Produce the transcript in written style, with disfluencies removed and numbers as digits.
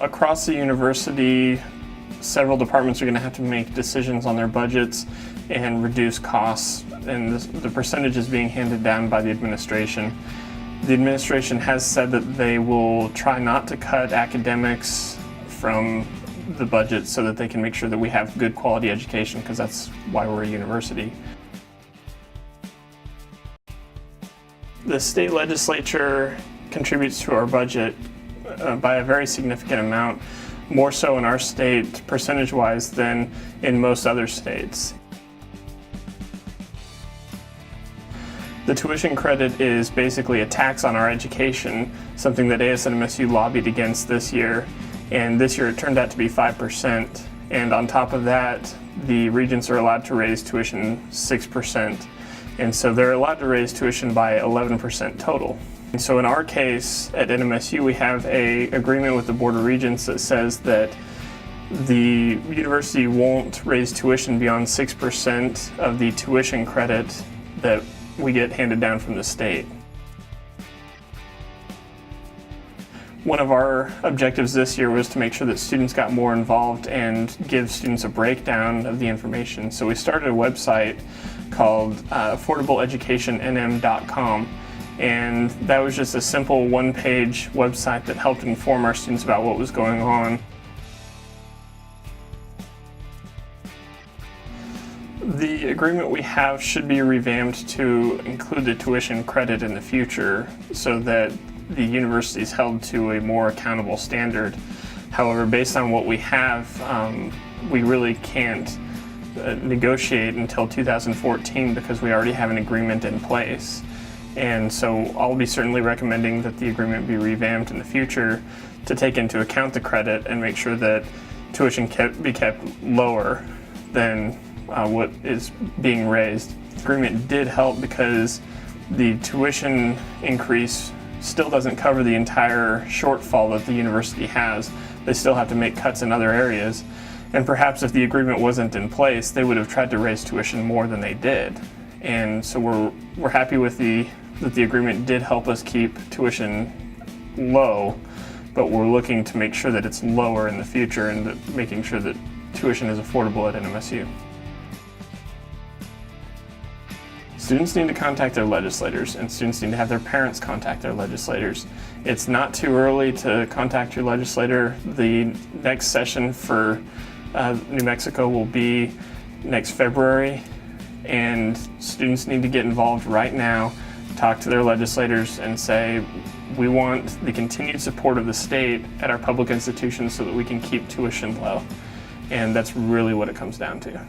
across the university, several departments are going to have to make decisions on their budgets and reduce costs, and the percentage is being handed down by the administration. The administration has said that they will try not to cut academics from the budget so that they can make sure that we have good quality education, because that's why we're a university. The state legislature contributes to our budget by a very significant amount, more so in our state percentage-wise than in most other states. The tuition credit is basically a tax on our education, something that ASNMSU lobbied against this year, and this year it turned out to be 5%, and on top of that, the regents are allowed to raise tuition 6%, and so they're allowed to raise tuition by 11% total. And so in our case at NMSU, we have an agreement with the Board of Regents that says that the university won't raise tuition beyond 6% of the tuition credit that we get handed down from the state. One of our objectives this year was to make sure that students got more involved and give students a breakdown of the information. So we started a website called affordableeducationnm.com, and that was just a simple one-page website that helped inform our students about what was going on. The agreement we have should be revamped to include the tuition credit in the future so that the university is held to a more accountable standard. However, based on what we have, we really can't negotiate until 2014 because we already have an agreement in place. And so I'll be certainly recommending that the agreement be revamped in the future to take into account the credit and make sure that tuition be kept lower than what is being raised. The agreement did help because the tuition increase still doesn't cover the entire shortfall that the university has. They still have to make cuts in other areas. And perhaps if the agreement wasn't in place, they would have tried to raise tuition more than they did. And so we're happy with that the agreement did help us keep tuition low, but we're looking to make sure that it's lower in the future and making sure that tuition is affordable at NMSU. Students need to contact their legislators, and students need to have their parents contact their legislators. It's not too early to contact your legislator. The next session for New Mexico will be next February, and students need to get involved right now, talk to their legislators and say, we want the continued support of the state at our public institutions so that we can keep tuition low. And that's really what it comes down to.